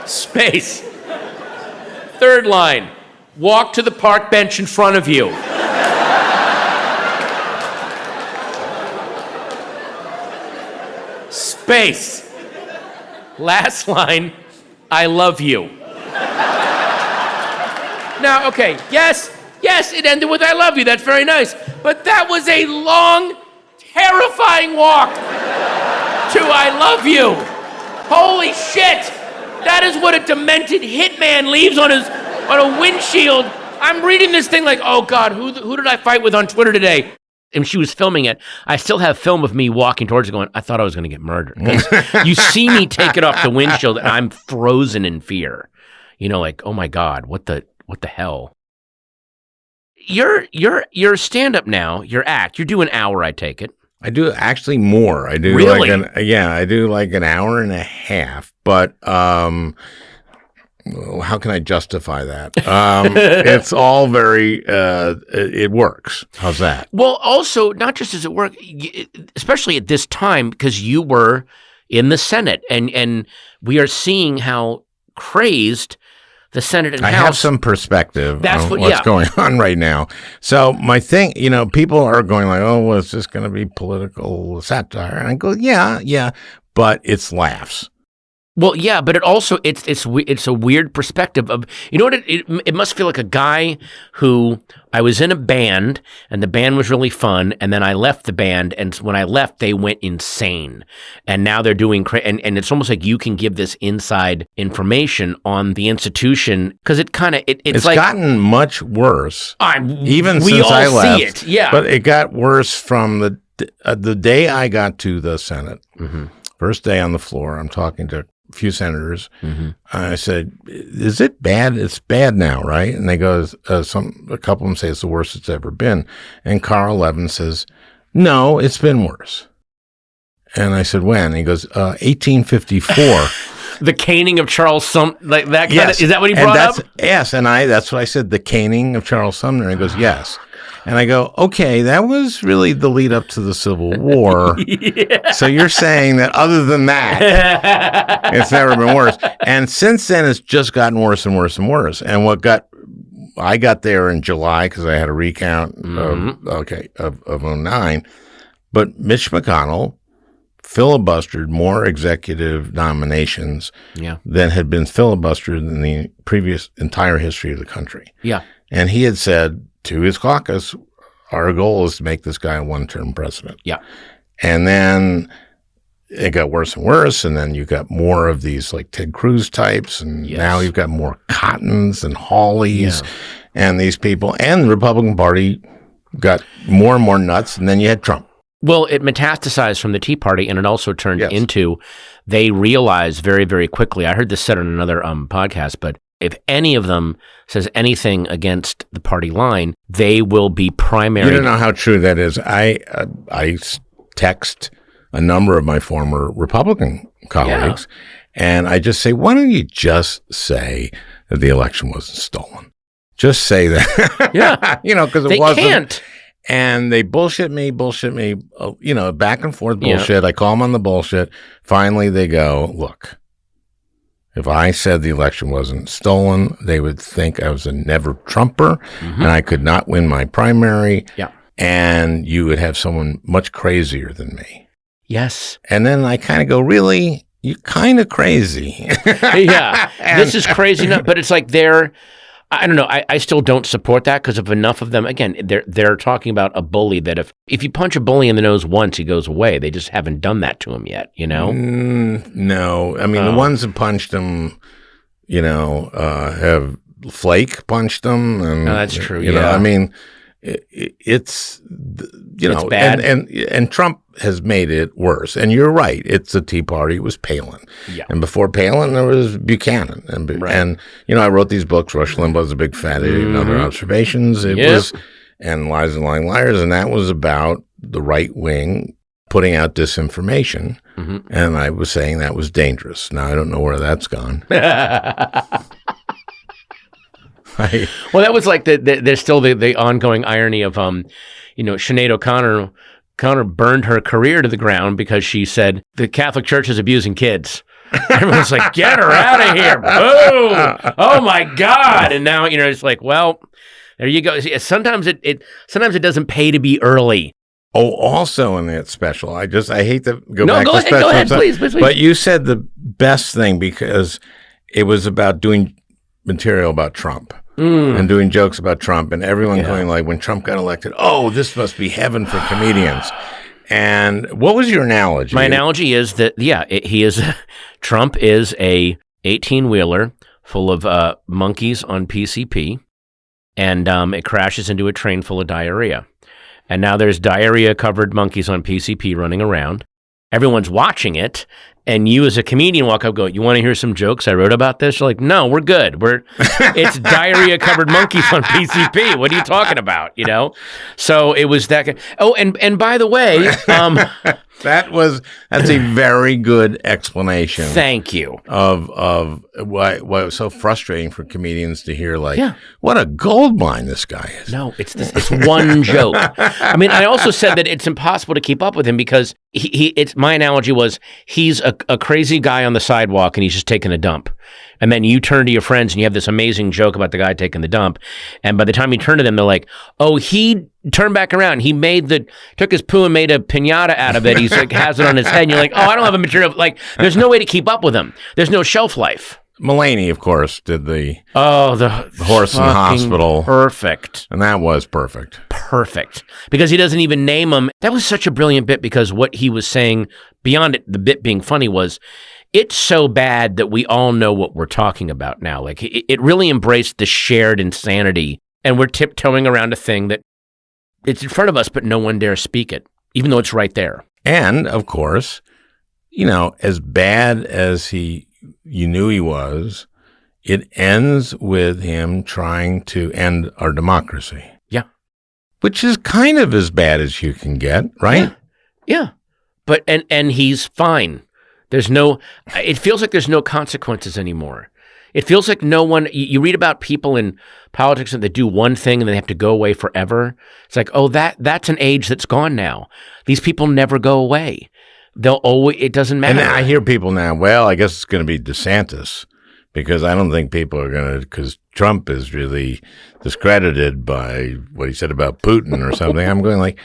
Space. Third line: walk to the park bench in front of you. Space. Last line: I love you. Now, okay, yes, it ended with I love you. That's very nice. But that was a long, terrifying walk to I love you. Holy shit. That is what a demented hitman leaves on a windshield. I'm reading this thing like, oh God, who did I fight with on Twitter today? And she was filming it. I still have film of me walking towards it going, I thought I was going to get murdered. Because you see me take it off the windshield and I'm frozen in fear. Like, oh my God, what the hell? You're stand-up now, your act. You do an hour, I take it. I do actually more. I do really? I do like an hour and a half, but how can I justify that? It's all very, it works. How's that? Well, also, not just does it work, especially at this time, because you were in the Senate, and we are seeing how crazed the Senate and House. I have some perspective on what's going on right now. So my thing, people are going like, oh, well, is this going to be political satire? And I go, yeah, but it's laughs. Well, yeah, but it's a weird perspective of, you know what, it must feel like a guy who, I was in a band and the band was really fun, and then I left the band, and when I left they went insane, and now they're doing and it's almost like you can give this inside information on the institution, because it's like gotten much worse. Even we since all I left, see it, yeah. But it got worse from the day I got to the Senate. Mm-hmm. First day on the floor, I'm talking to a few senators. Mm-hmm. I said, "Is it bad? It's bad now, right?" And they go, a couple of them say it's the worst it's ever been. And Carl Levin says, "No, it's been worse." And I said, "When?" And he goes, 1854. The caning of Charles Sumner, like that kind Yes. of, is that what he brought up? Yes, and that's what I said, the caning of Charles Sumner. And he goes, "Yes." And I go, "Okay, that was really the lead up to the Civil War." Yeah. So you're saying that other than that, it's never been worse. And since then, it's just gotten worse and worse and worse. And I got there in July because I had a recount of 09. But Mitch McConnell filibustered more executive nominations than had been filibustered in the previous entire history of the country. Yeah. And he had said to his caucus, our goal is to make this guy a one-term president. Yeah. And then it got worse and worse, and then you got more of these like Ted Cruz types, and now you've got more Cottons and Hawleys and these people, and the Republican Party got more and more nuts, and then you had Trump. Well, it metastasized from the Tea Party, and it also turned into, they realized very, very quickly, I heard this said on another podcast, but if any of them says anything against the party line, they will be primary. You don't know how true that is. I text a number of my former Republican colleagues, and I just say, why don't you just say that the election wasn't stolen? Just say that. Yeah. Because it they wasn't. They can't. And they bullshit me, back and forth bullshit. I call them on the bullshit. Finally, they go, look, if I said the election wasn't stolen, they would think I was a never Trumper, and I could not win my primary. Yeah. And you would have someone much crazier than me. Yes. And then I kind of go, really? You're kind of crazy. Yeah. This is crazy. But it's like I don't know. I still don't support that because of enough of them. Again, they're talking about a bully that if you punch a bully in the nose once, he goes away. They just haven't done that to him yet, No. I mean, the ones that punched him, have Flake punched them. And, that's true. I mean, it's bad. And Trump has made it worse. And you're right. It's the Tea Party. It was Palin. Yeah. And before Palin, there was Buchanan. And I wrote these books. Rush Limbaugh's a big fat idiot and other observations. It was, and Lies and Lying Liars. And that was about the right wing putting out disinformation. And I was saying that was dangerous. Now I don't know where that's gone. Well, that was like there's still the ongoing irony of Sinead O'Connor burned her career to the ground because she said the Catholic Church is abusing kids. Everyone's like, get her out of here! Boom! Oh my God! And now it's like, well, there you go. Sometimes it doesn't pay to be early. Oh, also in that special, I hate to go back to special. Go ahead, please. But you said the best thing because it was about doing material about Trump. And doing jokes about Trump, and everyone going like, when Trump got elected, oh, this must be heaven for comedians. And what was your analogy? My analogy is that, Trump is a 18-wheeler full of monkeys on PCP, and it crashes into a train full of diarrhea. And now there's diarrhea-covered monkeys on PCP running around. Everyone's watching it, and you as a comedian walk up and go, you want to hear some jokes I wrote about this? You're like, no, we're good. It's diarrhea-covered monkeys on PCP. What are you talking about, So it was that. Oh, and by the way... That's a very good explanation. Thank you. Of why it was so frustrating for comedians to hear what a gold mine this guy is. No, it's one joke. I mean, I also said that it's impossible to keep up with him because it's my analogy was he's a crazy guy on the sidewalk and he's just taking a dump. And then you turn to your friends and you have this amazing joke about the guy taking the dump. And by the time you turn to them, they're like, oh, he turn back around. He took his poo and made a piñata out of it. He's like, has it on his head. And you're like, oh, I don't have a material. Like, there's no way to keep up with him. There's no shelf life. Mulaney, of course, did the horse in the hospital. Perfect. And that was perfect. Perfect. Because he doesn't even name him. That was such a brilliant bit, because what he was saying, beyond it, the bit being funny, was it's so bad that we all know what we're talking about now. Like, it really embraced the shared insanity, and we're tiptoeing around a thing that it's in front of us, but no one dares speak it, even though it's right there. And, of course, as bad as you knew he was, it ends with him trying to end our democracy. Yeah. Which is kind of as bad as you can get, right? Yeah. But, and he's fine. It feels like there's no consequences anymore. It feels like no one, you read about people in politics that do one thing and then they have to go away forever. It's like, oh, that's an age that's gone now. These people never go away. It doesn't matter. And I hear people now, well, I guess it's going to be DeSantis, because I don't think people are going to, because Trump is really discredited by what he said about Putin or something. I'm going like,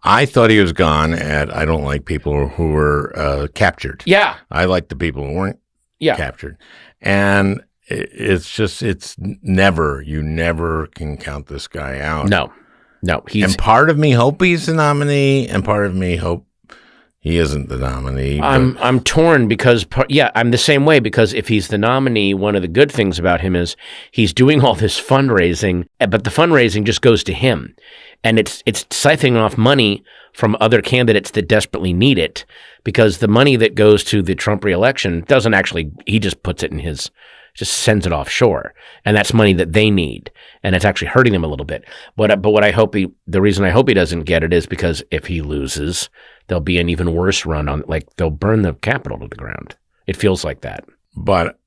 I thought he was gone at, I don't like people who were captured. Yeah. I like the people who weren't captured. And you never can count this guy out. No. And part of me hope he's the nominee, and part of me hope he isn't the nominee. I'm torn because, I'm the same way, because if he's the nominee, one of the good things about him is he's doing all this fundraising, but the fundraising just goes to him. And it's siphoning off money from other candidates that desperately need it, because the money that goes to the Trump reelection doesn't actually, he just puts it in just sends it offshore. And that's money that they need. And it's actually hurting them a little bit. But what the reason I hope he doesn't get it is because if he loses, there'll be an even worse run on, like, they'll burn the Capitol to the ground. It feels like that. But,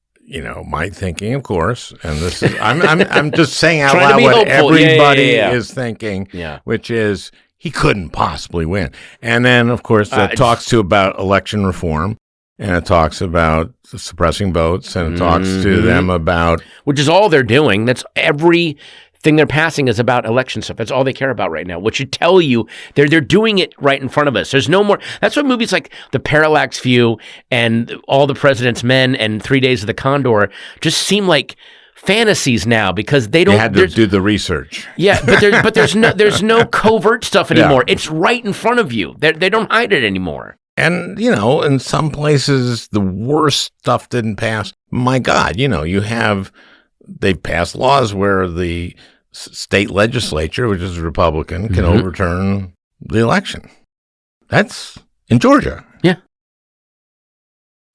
my thinking, of course, and this is, I'm just saying out loud what hopeful. everybody is thinking, which is he couldn't possibly win. And then, of course, it talks about election reform, and it talks about suppressing votes, and it talks to them about, which is all they're doing. That's everything they're passing is about election stuff. That's all they care about right now, which should tell you they're doing it right in front of us. There's no more. That's what movies like The Parallax View and All the President's Men and 3 Days of the Condor just seem like fantasies now, because they don't. You had to do the research. Yeah, but there's no covert stuff anymore. Yeah. It's right in front of you. They don't hide it anymore. And, in some places, the worst stuff didn't pass. My God, they've passed laws where the state legislature, which is Republican, can overturn the election. That's in Georgia. Yeah.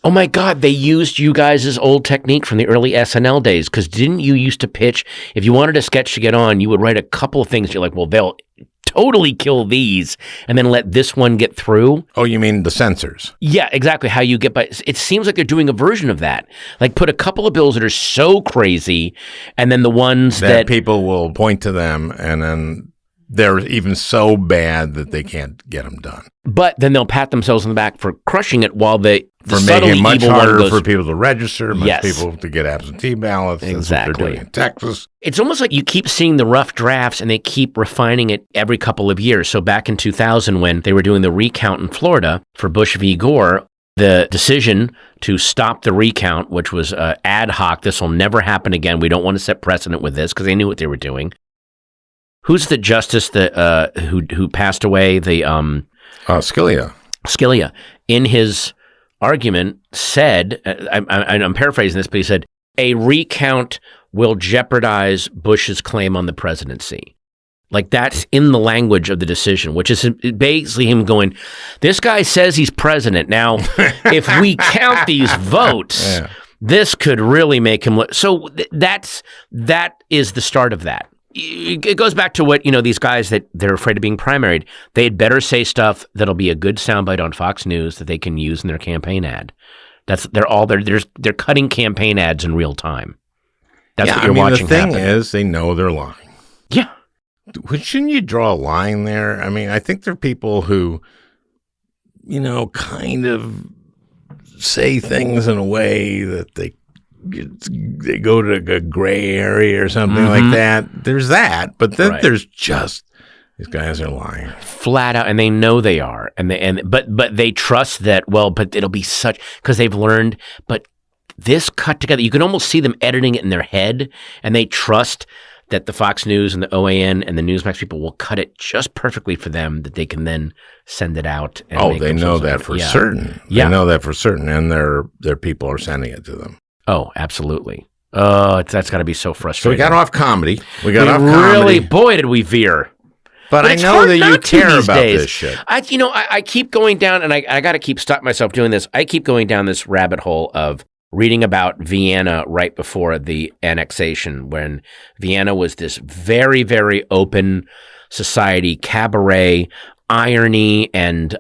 Oh, my God, they used you guys' old technique from the early SNL days, because didn't you used to pitch, if you wanted a sketch to get on, you would write a couple of things. You're like, well, they'll totally kill these and then let this one get through. Oh, you mean the censors? Yeah, exactly. How you get by. It seems like they're doing a version of that. Like, put a couple of bills that are so crazy, and then the ones that people will point to them, and then they're even so bad that they can't get them done. But then they'll pat themselves on the back for crushing it, while the making it much harder for people to register, people to get absentee ballots. Exactly. That's what they're doing in Texas. It's almost like you keep seeing the rough drafts, and they keep refining it every couple of years. So back in 2000, when they were doing the recount in Florida for Bush v. Gore, the decision to stop the recount, which was ad hoc, this will never happen again. We don't want to set precedent with this, because they knew what they were doing. Who's the justice that who passed away? The Scalia. Scalia, in his argument, said, I'm paraphrasing this, but he said, a recount will jeopardize Bush's claim on the presidency. Like, that's in the language of the decision, which is basically him going, this guy says he's president. Now, if we count these votes, this could really make him look. So that is the start of that. It goes back to what, these guys that they're afraid of being primaried. They had better say stuff that'll be a good soundbite on Fox News that they can use in their campaign ad. They're cutting campaign ads in real time. That's what you're watching happen. The thing is, they know they're lying. Yeah. Shouldn't you draw a line there? I mean, I think there are people who, kind of say things in a way that they go to a gray area or something like that. There's that, but then there's just These guys are lying. Flat out, and they know they are, but they trust that. Well, but it'll be such because they've learned. But this cut together, you can almost see them editing it in their head, and they trust that the Fox News and the OAN and the Newsmax people will cut it just perfectly for them, that they can then send it out. And they know that for certain. Yeah. They know that for certain, and their people are sending it to them. Oh, absolutely. Oh, that's got to be so frustrating. So we got off comedy. Boy, did we veer. But I know that you care about this shit. I keep going down, and I got to keep stopping myself doing this. I keep going down this rabbit hole of reading about Vienna right before the annexation, when Vienna was this very, very open society, cabaret, irony, and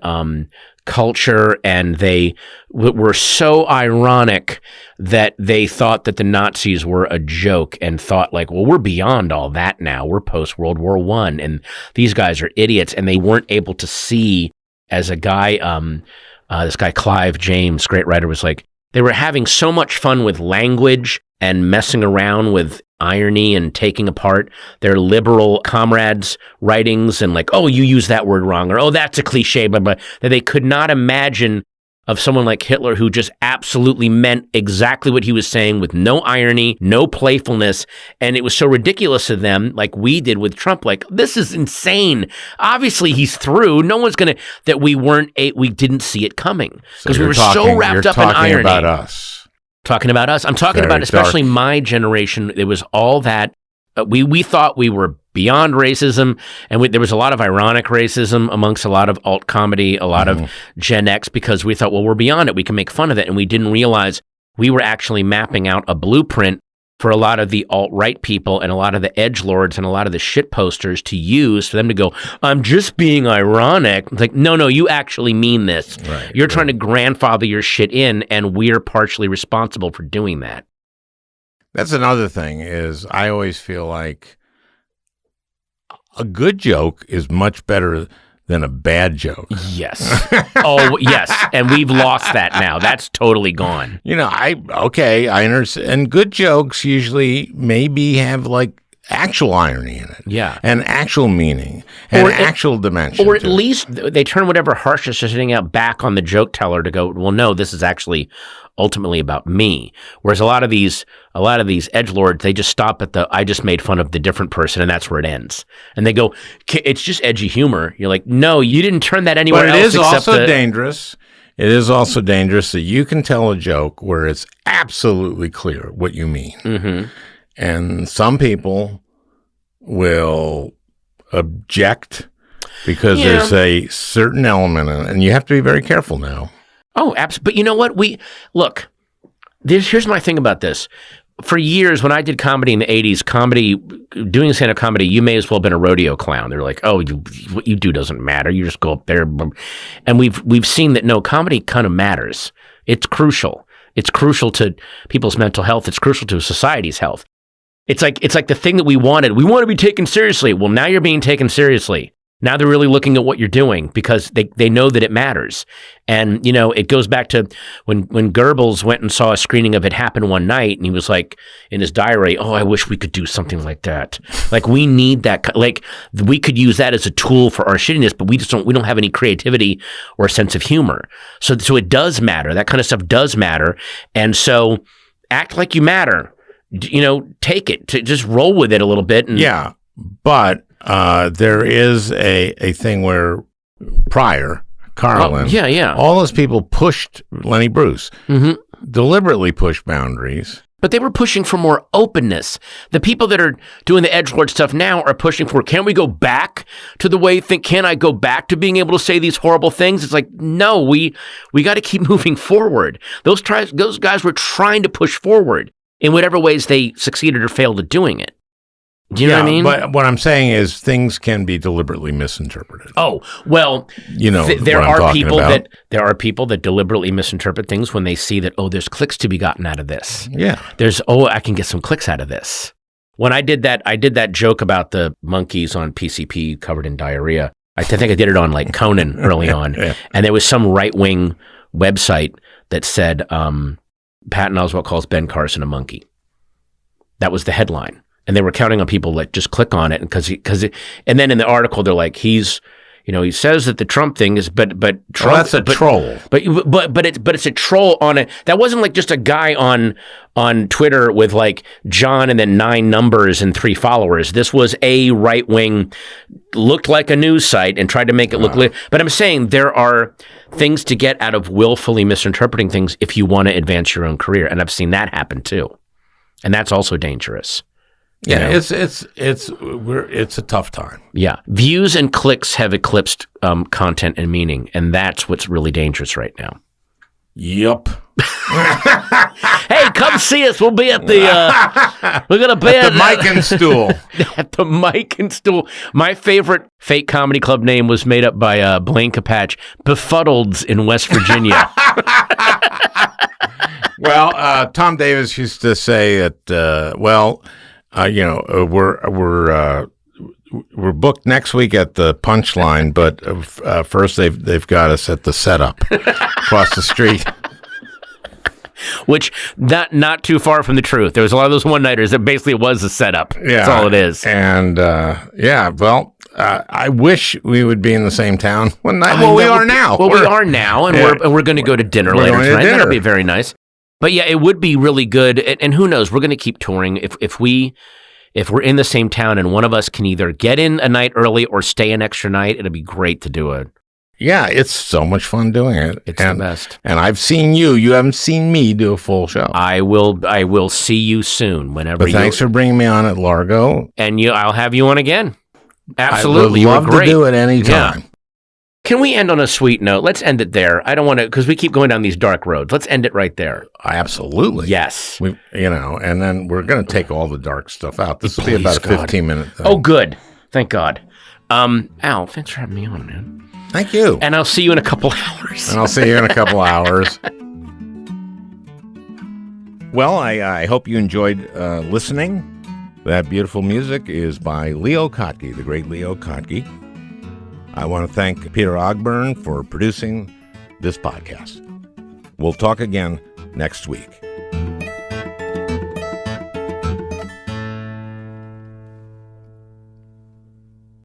culture, and they were so ironic that they thought that the Nazis were a joke and thought like, well, we're beyond all that now. We're post-World War I, and these guys are idiots, and they weren't able to see, as a guy, this guy Clive James, great writer, was like, they were having so much fun with language and messing around with irony and taking apart their liberal comrades' writings and like, oh, you use that word wrong, or oh, that's a cliche, blah, blah, that they could not imagine of someone like Hitler who just absolutely meant exactly what he was saying with no irony, no playfulness. And it was so ridiculous to them, like we did with Trump, like, this is insane. Obviously he's through. No one's going to, that we didn't see it coming because we were so wrapped up in irony. About us. Talking about us. I'm talking about especially my generation. It was all that we thought we were beyond racism, and there was a lot of ironic racism amongst a lot of alt comedy, a lot of Gen X, because we thought, well, we're beyond it. We can make fun of it, and we didn't realize we were actually mapping out a blueprint for a lot of the alt-right people and a lot of the edgelords and a lot of the shit posters to use for them to go, I'm just being ironic. It's like, no, you actually mean this. Right, You're trying to grandfather your shit in, and we're partially responsible for doing that. That's another thing, is I always feel like a good joke is much better than a bad joke. Yes. Oh, yes. And we've lost that now. That's totally gone. I understand. And good jokes usually maybe have like actual irony in it. Yeah. And actual meaning and actual dimension. Or at least they turn whatever harshness they're sitting out back on the joke teller to go, well, no, this is actually ultimately about me. Whereas a lot of these edgelords, they just stop at I just made fun of the different person, and that's where it ends. And they go, it's just edgy humor. You're like, no, you didn't turn that anywhere else. But it is also dangerous. It is also dangerous that you can tell a joke where it's absolutely clear what you mean. Mm-hmm. And some people will object because there's a certain element in it, and you have to be very careful now. Oh, absolutely. But you know what? Here's my thing about this. For years, when I did comedy in the 80s, doing stand-up comedy, you may as well have been a rodeo clown. They're like, oh, what you do doesn't matter. You just go up there. And we've seen that, no, comedy kind of matters. It's crucial. It's crucial to people's mental health. It's crucial to society's health. It's like the thing that we wanted. We want to be taken seriously. Well, now you're being taken seriously. Now they're really looking at what you're doing because they know that it matters. And, it goes back to when Goebbels went and saw a screening of It Happened One Night, and he was like, in his diary, oh, I wish we could do something like that. Like, we need that. Like, we could use that as a tool for our shittiness, but we don't have any creativity or a sense of humor. So it does matter. That kind of stuff does matter. And so act like you matter. Take it. Just roll with it a little bit. Yeah, but there is a thing where Pryor, Carlin, all those people pushed Lenny Bruce, deliberately pushed boundaries. But they were pushing for more openness. The people that are doing the edgelord stuff now are pushing for, can we go back to the way can I go back to being able to say these horrible things? It's like, no, we got to keep moving forward. Those guys were trying to push forward in whatever ways they succeeded or failed at doing it. Do you know what I mean? But what I'm saying is things can be deliberately misinterpreted. Oh, well, there are people that deliberately misinterpret things when they see that, oh, there's clicks to be gotten out of this. Yeah. I can get some clicks out of this. When I did that joke about the monkeys on PCP covered in diarrhea. I think I did it on like Conan early on. Yeah. And there was some right-wing website that said, Patton Oswalt calls Ben Carson a monkey. That was the headline. And they were counting on people like just click on it and then in the article they're like he says that the Trump thing is but Trump, that's a troll. But it's a troll on it. That wasn't like just a guy on Twitter with like John and then 9 numbers and 3 followers. This was a right-wing, looked like a news site and tried to make it look but I'm saying there are things to get out of willfully misinterpreting things if you want to advance your own career, and I've seen that happen too. And that's also dangerous. Yeah, it's a tough time. Yeah, views and clicks have eclipsed content and meaning, and that's what's really dangerous right now. Yep. Hey, come see us. We'll be at the. We're gonna be at the Mike and Stool. At the Mike and Stool. My favorite fake comedy club name was made up by Blaine Capatch, Befuddleds in West Virginia. Well, Tom Davis used to say that. We're booked next week at the Punchline, but first they've got us at the Setup across the street. Which not too far from the truth. There was a lot of those one-nighters that basically was a setup. Yeah, that's all it is. And I wish we would be in the same town one night. Well, we are now. Well, we are now, and we're going to go to dinner later tonight. That'll be very nice. But yeah, it would be really good. And who knows? We're going to keep touring. If we're in the same town and one of us can either get in a night early or stay an extra night, it'll be great to do it. Yeah, it's so much fun doing it. It's the best. And I've seen you. You haven't seen me do a full show. I will see you soon whenever. But thanks for bringing me on at Largo. And I'll have you on again. Absolutely, I would love to do it anytime. Yeah. Can we end on a sweet note? Let's end it there. I don't want to, because we keep going down these dark roads. Let's end it right there. Absolutely. Yes. And then we're going to take all the dark stuff out. This will be about a 15-minute thing. Oh, good. Thank God. Al, thanks for having me on, man. Thank you. And I'll see you in a couple hours. Well, I hope you enjoyed listening. That beautiful music is by Leo Kottke, the great Leo Kottke. I want to thank Peter Ogburn for producing this podcast. We'll talk again next week.